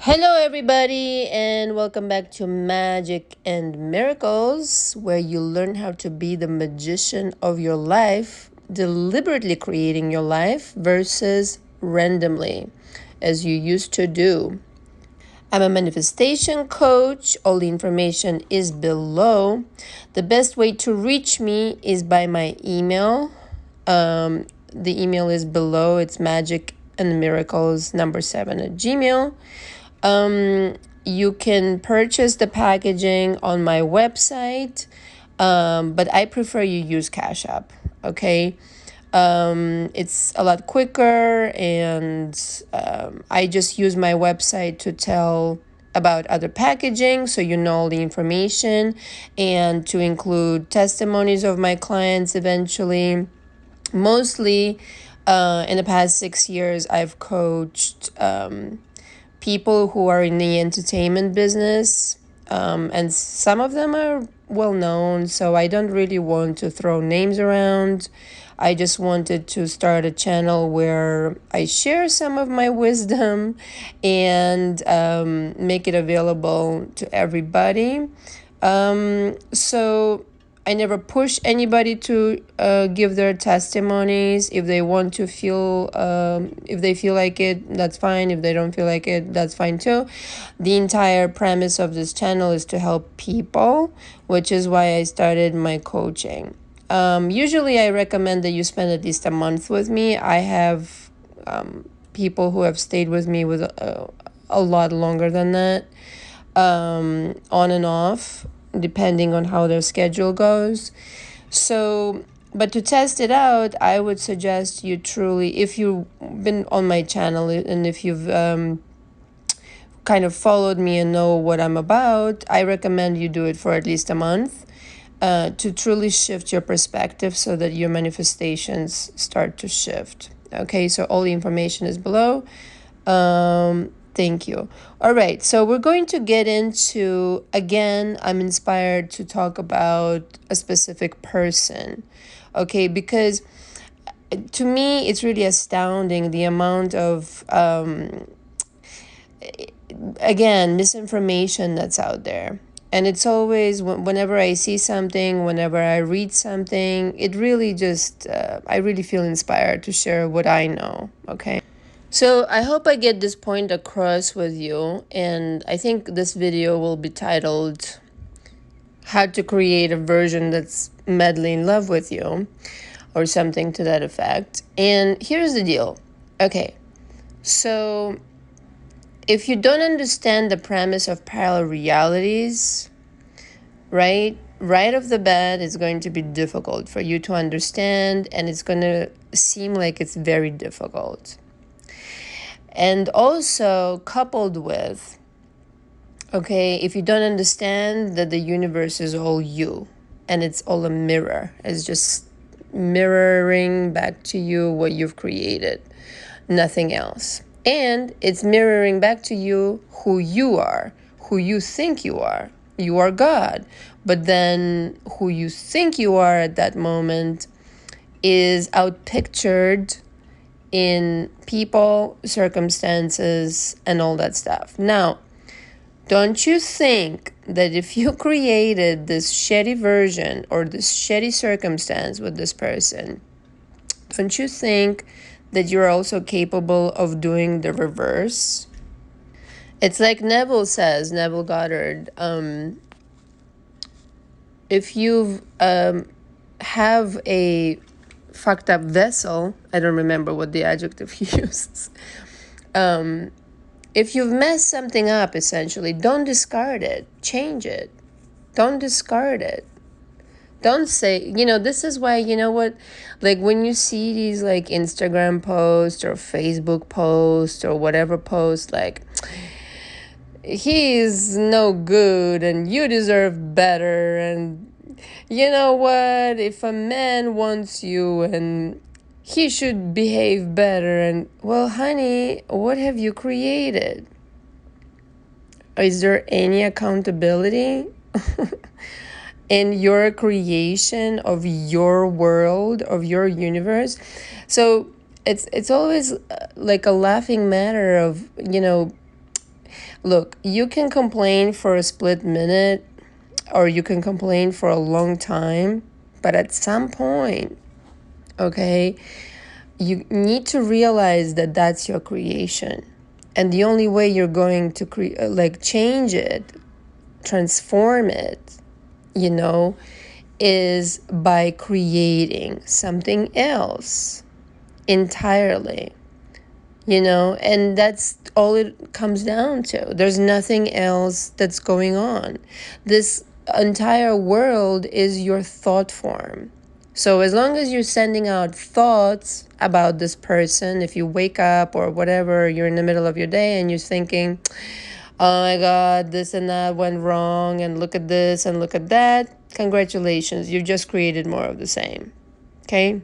Hello, everybody, and welcome back to Magic and Miracles, where you learn how to be the magician of your life, deliberately creating your life versus randomly, as you used to do. I'm a manifestation coach. All the information is below. The best way to reach me is by my email. The email is below. It's magic and miracles number 7 at Gmail. You can purchase the packaging on my website, but I prefer you use Cash App, okay? It's a lot quicker, and I just use my website to tell about other packaging so you know all the information, and to include testimonies of my clients eventually. Mostly in the past 6 years, I've coached people who are in the entertainment business, and some of them are well known, so I don't really want to throw names around. I just wanted to start a channel where I share some of my wisdom and make it available to everybody. So I never push anybody to give their testimonies. If they want to feel, if they feel like it, that's fine. If they don't feel like it, that's fine too. The entire premise of this channel is to help people, which is why I started my coaching. Usually I recommend that you spend at least a month with me. I have people who have stayed with me with a lot longer than that, on and off, depending on how their schedule goes. So, but to test it out, I would suggest you truly, if you've been on my channel and if you've kind of followed me and know what I'm about, I recommend you do it for at least a month to truly shift your perspective so that your manifestations start to shift. Okay, so all the information is below. Thank you. All right, so we're going to get into, again, I'm inspired to talk about a specific person, okay, because to me, it's really astounding the amount of, again, misinformation that's out there. And it's always, whenever I see something, whenever I read something, it really just, I really feel inspired to share what I know, okay? So I hope I get this point across with you, and I think this video will be titled How to Create a Version That's Madly in Love with You, or something to that effect. And here's the deal. Okay, so if you don't understand the premise of parallel realities, right off the bat, it's going to be difficult for you to understand, and it's going to seem like it's very difficult. And also coupled with, okay, if you don't understand that the universe is all you and it's all a mirror, it's just mirroring back to you what you've created, nothing else. And it's mirroring back to you who you are, who you think you are. You are God. But then who you think you are at that moment is outpictured in people, circumstances, and all that stuff. Now, don't you think that if you created this shitty version or this shitty circumstance with this person, don't you think that you're also capable of doing the reverse? It's like Neville says, Neville Goddard, if you have a fucked up vessel, I don't remember what the adjective he uses. If you've messed something up, essentially, don't discard it. Change it. Don't discard it. Don't say, this is why, what, like when you see these like Instagram posts or Facebook posts or whatever posts, like, he's no good and you deserve better, and you know what, if a man wants you and he should behave better, and well, honey, what have you created? Is there any accountability in your creation of your world, of your universe? So it's always like a laughing matter of, Look, you can complain for a split minute or you can complain for a long time, but at some point, okay, you need to realize that that's your creation. And the only way you're going to change it, transform it, you know, is by creating something else entirely, and that's all it comes down to. There's nothing else that's going on. This entire world is your thought form. So as long as you're sending out thoughts about this person, if you wake up or whatever, you're in the middle of your day and you're thinking, oh my God, this and that went wrong, and look at this and look at that, congratulations, you just created more of the same. Okay?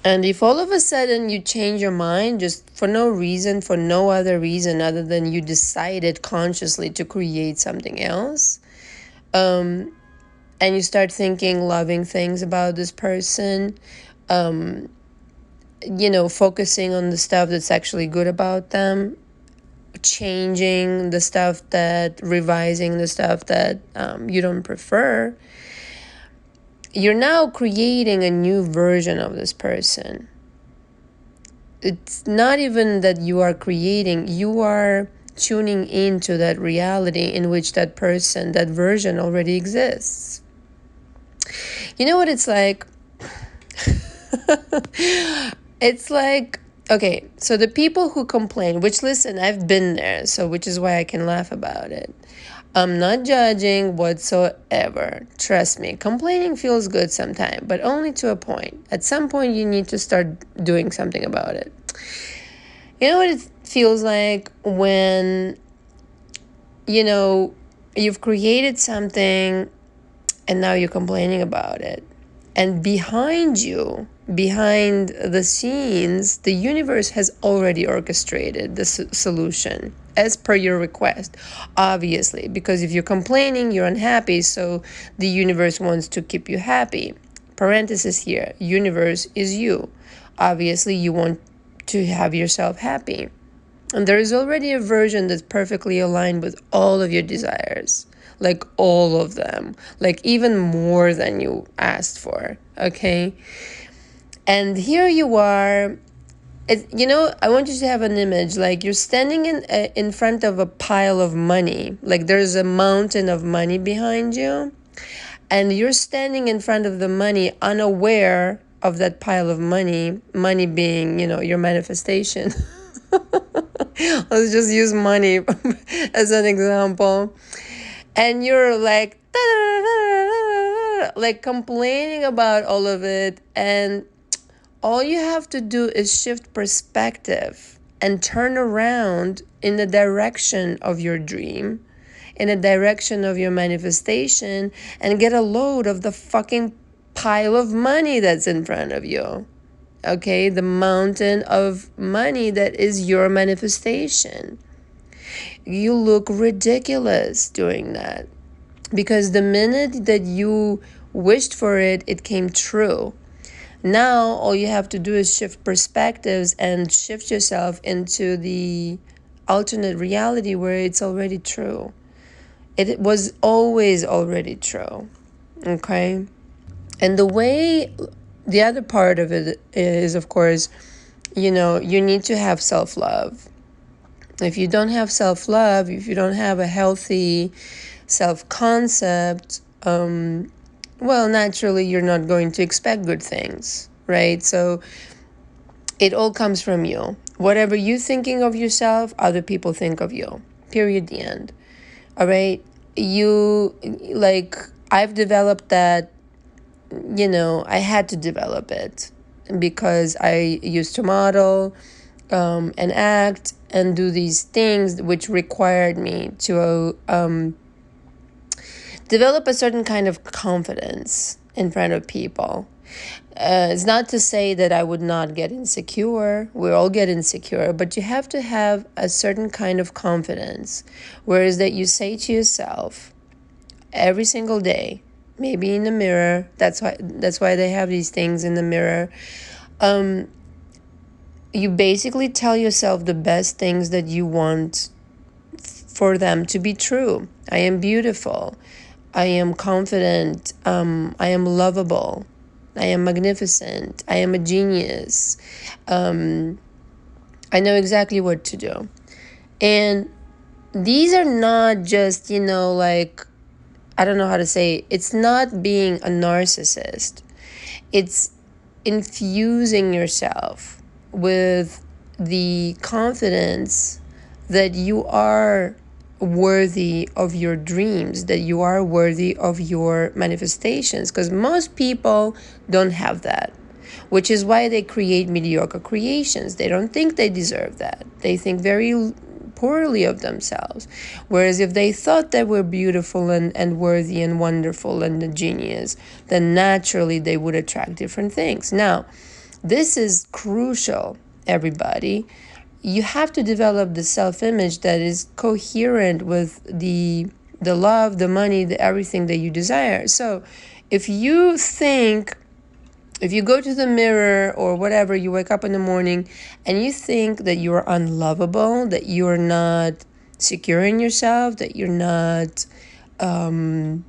And if all of a sudden you change your mind just for no reason, for no other reason other than you decided consciously to create something else, and you start thinking loving things about this person, focusing on the stuff that's actually good about them, changing the stuff revising the stuff that you don't prefer, you're now creating a new version of this person. It's not even that you are creating, you are tuning into that reality in which that person, that version already exists. You know what it's like? It's like, okay, so the people who complain, which, listen, I've been there, so which is why I can laugh about it. I'm not judging whatsoever. Trust me, complaining feels good sometimes, but only to a point. At some point, you need to start doing something about it. You know what it feels like when, you've created something and now you're complaining about it. And behind the scenes, the universe has already orchestrated the solution as per your request, obviously, because if you're complaining, you're unhappy, so the universe wants to keep you happy. Parenthesis here, universe is you. Obviously, you want to have yourself happy. And there is already a version that's perfectly aligned with all of your desires. Like all of them. Like even more than you asked for. Okay? And here you are. I want you to have an image. Like you're standing in front of a pile of money. Like there's a mountain of money behind you. And you're standing in front of the money unaware of that pile of money. Money being, your manifestation. Let's just use money as an example. And you're like complaining about all of it. And all you have to do is shift perspective and turn around in the direction of your dream, in the direction of your manifestation, and get a load of the fucking pile of money that's in front of you. Okay, the mountain of money that is your manifestation. You look ridiculous doing that. Because the minute that you wished for it, it came true. Now, all you have to do is shift perspectives and shift yourself into the alternate reality where it's already true. It was always already true. Okay? And the other part of it is, of course, you need to have self-love. If you don't have self-love, if you don't have a healthy self-concept, naturally you're not going to expect good things, right? So it all comes from you. Whatever you're thinking of yourself, other people think of you. Period, the end. All right? I've developed that, I had to develop it because I used to model and act and do these things which required me to develop a certain kind of confidence in front of people. It's not to say that I would not get insecure. We all get insecure, but you have to have a certain kind of confidence. Whereas that you say to yourself every single day, maybe in the mirror, that's why they have these things in the mirror. You basically tell yourself the best things that you want for them to be true. I am beautiful. I am confident. I am lovable. I am magnificent. I am a genius. I know exactly what to do. And these are not just, like, I don't know how to say, it's not being a narcissist. It's infusing yourself with the confidence that you are worthy of your dreams, that you are worthy of your manifestations, because most people don't have that, which is why they create mediocre creations. They don't think they deserve that. They think very poorly of themselves. Whereas if they thought they were beautiful and worthy and wonderful and a genius, then naturally they would attract different things. Now, this is crucial, everybody. You have to develop the self-image that is coherent with the love, the money, the everything that you desire. So if you go to the mirror or whatever, you wake up in the morning and you think that you're unlovable, that you're not secure in yourself, that you're not, you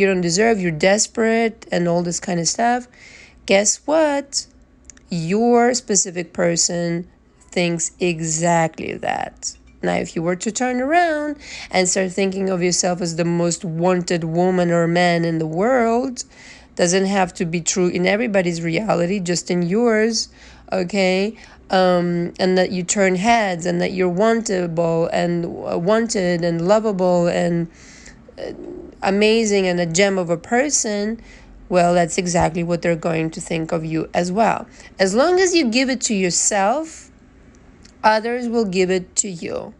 don't deserve, you're desperate and all this kind of stuff, guess what? Your specific person thinks exactly that. Now, if you were to turn around and start thinking of yourself as the most wanted woman or man in the world, doesn't have to be true in everybody's reality, just in yours, okay? And that you turn heads and that you're wantable and wanted and lovable and amazing and a gem of a person, well, that's exactly what they're going to think of you as well. As long as you give it to yourself, others will give it to you.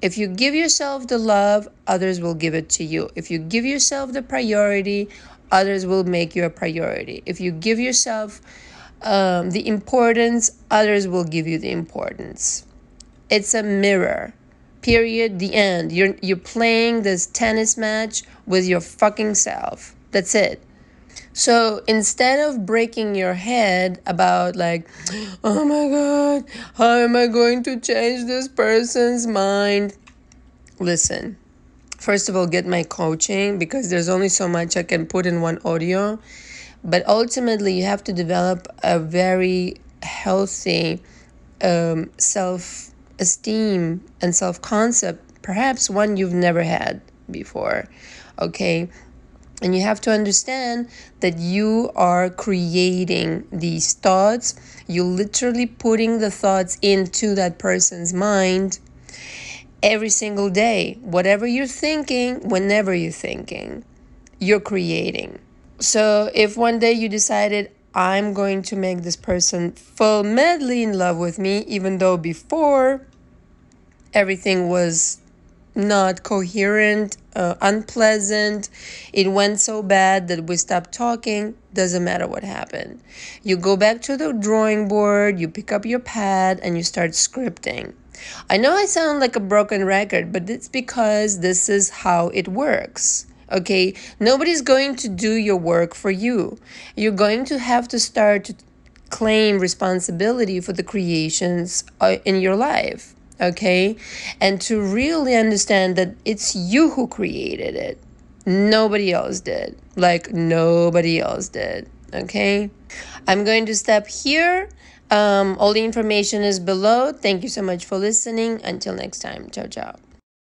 If you give yourself the love, others will give it to you. If you give yourself the priority, others will make you a priority. If you give yourself the importance, others will give you the importance. It's a mirror. Period. The end. You're playing this tennis match with your fucking self. That's it. So instead of breaking your head about like, oh my God, how am I going to change this person's mind? Listen, first of all, get my coaching, because there's only so much I can put in one audio. But ultimately, you have to develop a very healthy self-esteem and self-concept, perhaps one you've never had before, okay? And you have to understand that you are creating these thoughts. You're literally putting the thoughts into that person's mind every single day. Whatever you're thinking, whenever you're thinking, you're creating. So if one day you decided, I'm going to make this person fall madly in love with me, even though before everything was not coherent, unpleasant, it went so bad that we stopped talking, doesn't matter what happened. You go back to the drawing board, you pick up your pad, and you start scripting. I know I sound like a broken record, but it's because this is how it works. Okay, nobody's going to do your work for you. You're going to have to start to claim responsibility for the creations in your life. Okay, and to really understand that it's you who created it. Nobody else did. Like, nobody else did. Okay, I'm going to stop here. All the information is below. Thank you so much for listening. Until next time. Ciao, ciao.